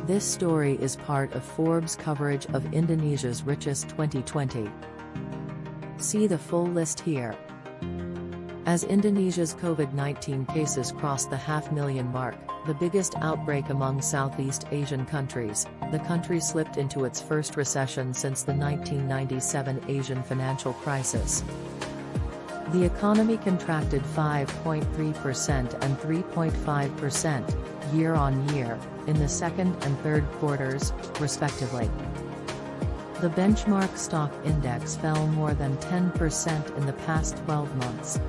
This story is part of Forbes' coverage of Indonesia's Richest 2020. See the full list here. As Indonesia's COVID-19 cases crossed the 500,000 mark, the biggest outbreak among Southeast Asian countries, the country slipped into its first recession since the 1997 Asian financial crisis. The economy contracted 5.3% and 3.5% year-on-year in the second and third quarters, respectively. The benchmark stock index fell more than 10% in the past 12 months.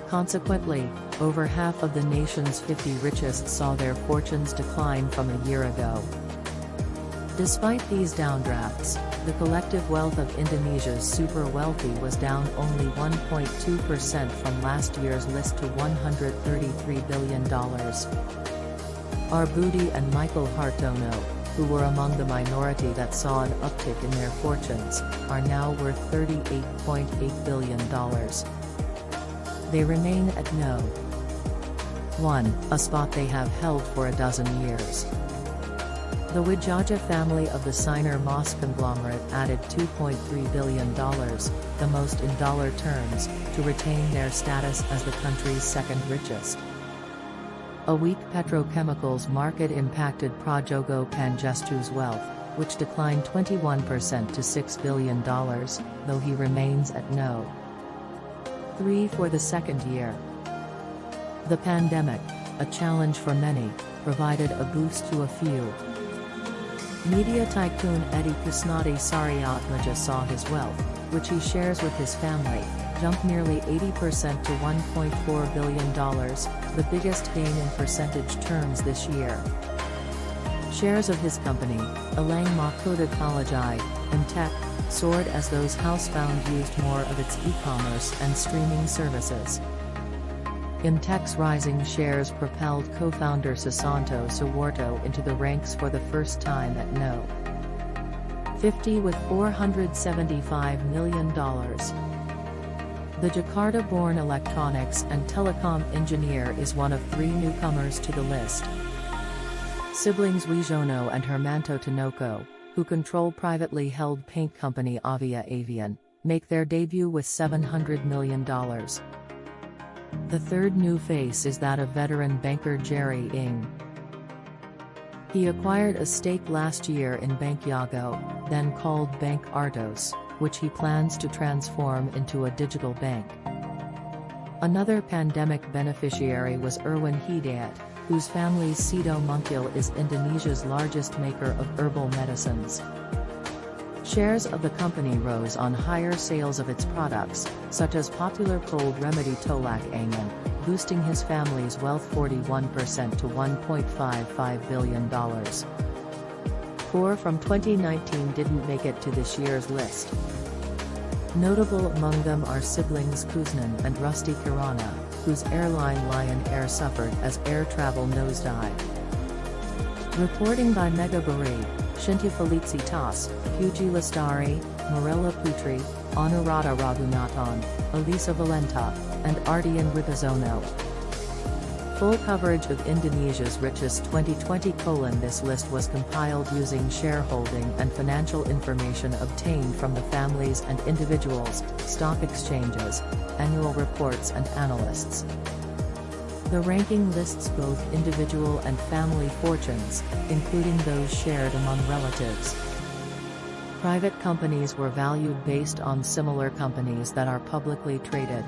Consequently, over half of the nation's 50 richest saw their fortunes decline from a year ago. Despite these downdrafts, the collective wealth of Indonesia's super wealthy was down only 1.2% from last year's list to $133 billion. Our Budi and Michael Hartono, who were among the minority that saw an uptick in their fortunes, are now worth $38.8 billion. They remain at no. 1, a spot they have held for a dozen years. The Widjaja family of the Sinar Mas conglomerate added $2.3 billion, the most in dollar terms, to retain their status as the country's second richest. A weak petrochemicals market impacted Prajogo Pangestu's wealth, which declined 21% to $6 billion, though he remains at no. 3 for the second year. The pandemic, a challenge for many, provided a boost to a few. Media tycoon Eddy Kusnadi Sariaatmadja saw his wealth, which he shares with his family, jump nearly 80% to $1.4 billion, the biggest gain in percentage terms this year. Shares of his company, Elang Mahkota Teknologi, Tech, soared as those housebound used more of its e-commerce and streaming services. Tech's rising shares propelled co-founder Susanto Suwarto into the ranks for the first time at no. 50 with $475 million. The Jakarta-born electronics and telecom engineer is one of 3 newcomers to the list. Siblings Wijono and Hermanto Tanoko, who control privately held paint company Avia Avian, make their debut with $700 million. The third new face is that of veteran banker Jerry Ng. He acquired a stake last year in Bank Jago, then called Bank Artos, which he plans to transform into a digital bank. Another pandemic beneficiary was Irwan Hidayat, whose family's Sido Muncul is Indonesia's largest maker of herbal medicines. Shares of the company rose on higher sales of its products, such as popular cold remedy Tolak Angin, boosting his family's wealth 41% to $1.55 billion. 4 from 2019 didn't make it to this year's list. Notable among them are siblings Kusnan and Rusdi Kirana, whose airline Lion Air suffered as air travel nosedived. Reporting by Megha Bahree, Shintya Felicitas, Pudji Lestari, Marella Putri, Anuradha Raghunathan, Elisa Valenta, and Ardian Wijono. Full coverage of Indonesia's Richest 2020. This list was compiled using shareholding and financial information obtained from the families and individuals, stock exchanges, annual reports and analysts. The ranking lists both individual and family fortunes, including those shared among relatives. Private companies were valued based on similar companies that are publicly traded.